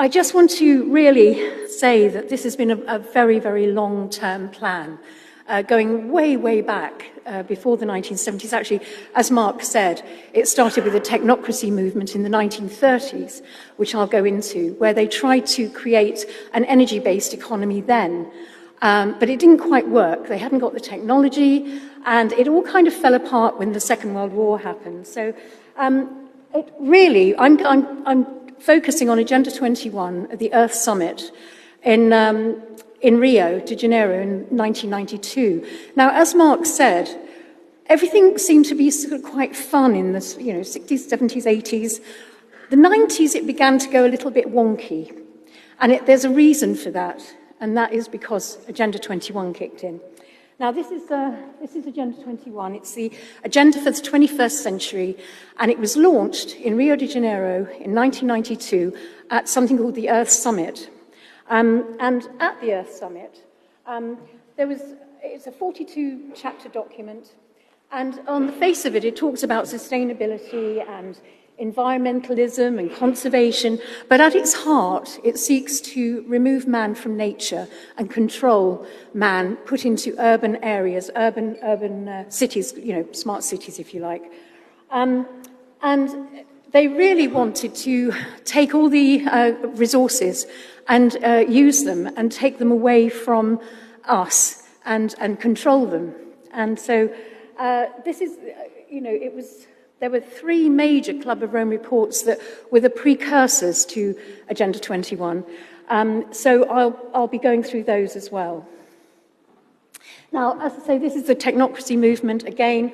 I just want to really say that this has been a very, very long-term plan, going way, way back before the 1970s. Actually, as Mark said, it started with the technocracy movement in the 1930s, which I'll go into, where they tried to create an energy-based economy then. But it didn't quite work. They hadn't got the technology, and it all kind of fell apart when the Second World War happened. So it really, I'm focusing on Agenda 21 at the Earth Summit in Rio de Janeiro in 1992. Now, as Mark said, everything seemed to be sort of quite fun in the 60s, 70s, 80s. The 90s, it began to go a little bit wonky. And there's a reason for that, and that is because Agenda 21 kicked in. Now, this is Agenda 21. It's the agenda for the 21st century, and it was launched in Rio de Janeiro in 1992 at something called the Earth Summit. And at the Earth Summit, it's a 42-chapter document, and on the face of it, it talks about sustainability and environmentalism and conservation, but at its heart, it seeks to remove man from nature and control man, put into urban areas, urban cities, smart cities, if you like. And they really wanted to take all the resources and use them and take them away from us and control them. And so this is, there were three major Club of Rome reports that were the precursors to Agenda 21. So I'll be going through those as well. Now, as I say, this is the technocracy movement again.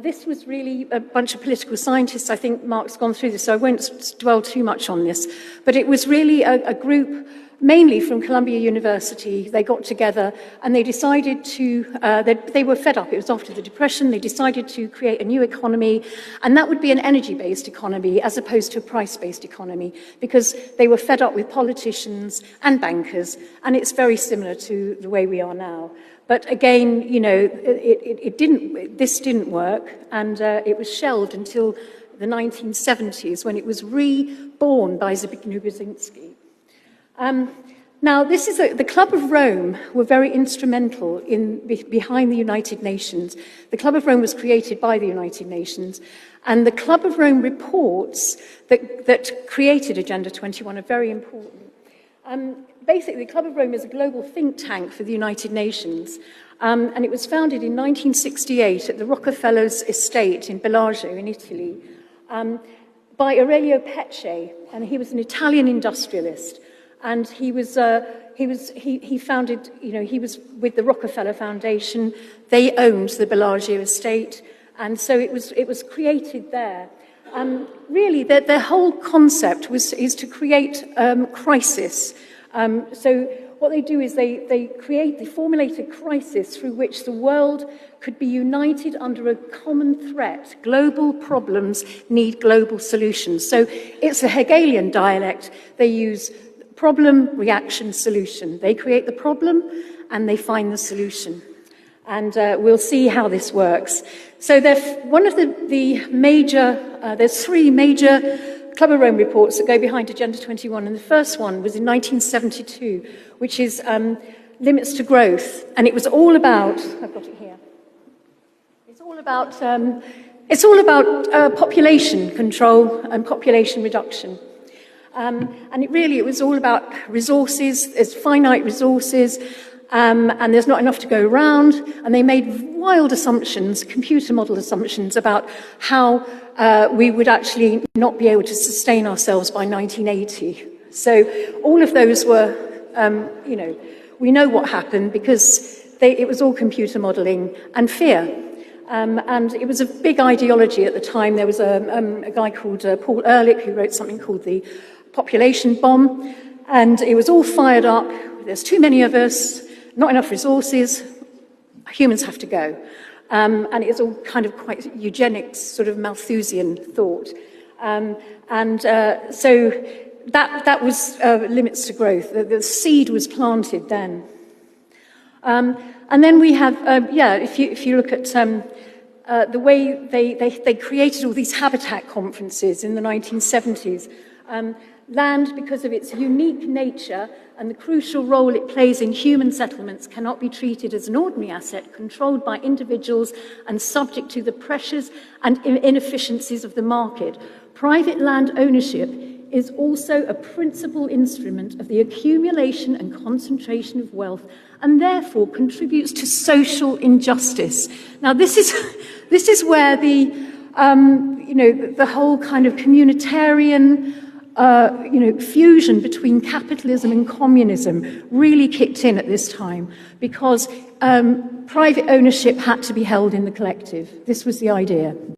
This was really a bunch of political scientists. I think Mark's gone through this, so I won't dwell too much on this. But it was really a group, mainly from Columbia University. They got together and they decided to, they were fed up. It was after the Depression. They decided to create a new economy, and that would be an energy-based economy as opposed to a price-based economy, because they were fed up with politicians and bankers, and it's very similar to the way we are now. But again, this didn't work, and it was shelved until the 1970s when it was reborn by Zbigniew Brzezinski. Now, this is the Club of Rome were very instrumental behind the United Nations. The Club of Rome was created by the United Nations, and the Club of Rome reports that created Agenda 21 are very important. Basically, the Club of Rome is a global think tank for the United Nations, and it was founded in 1968 at the Rockefeller's estate in Bellagio in Italy by Aurelio Pecce, and he was an Italian industrialist. And he founded, he was with the Rockefeller Foundation. They owned the Bellagio estate, and so it was created there. Really, their whole concept is to create crisis. So what they do is they formulate a crisis through which the world could be united under a common threat. Global problems need global solutions. So it's a Hegelian dialect. They use problem, reaction, solution. They create the problem and they find the solution. And we'll see how this works. So one of the major, there's three major Club of Rome reports that go behind Agenda 21, and the first one was in 1972, which is Limits to Growth, and it was all about, I've got it here, it's all about population control and population reduction. And it was all about resources. There's finite resources, and there's not enough to go around. And they made wild assumptions, computer model assumptions, about how we would actually not be able to sustain ourselves by 1980. So all of those were, we know what happened because it was all computer modeling and fear. And it was a big ideology at the time. There was a guy called Paul Ehrlich who wrote something called the population bomb, and it was all fired up. There's too many of us, not enough resources, humans have to go. And it's all kind of quite eugenics, sort of Malthusian thought. So that was Limits to Growth. The seed was planted then. And then we have, if you look at the way they created all these habitat conferences in the 1970s, Land, because of its unique nature and the crucial role it plays in human settlements, cannot be treated as an ordinary asset controlled by individuals and subject to the pressures and inefficiencies of the market. Private land ownership is also a principal instrument of the accumulation and concentration of wealth, and therefore contributes to social injustice. Now, this is where the whole kind of communitarian fusion between capitalism and communism really kicked in at this time, because private ownership had to be held in the collective. This was the idea.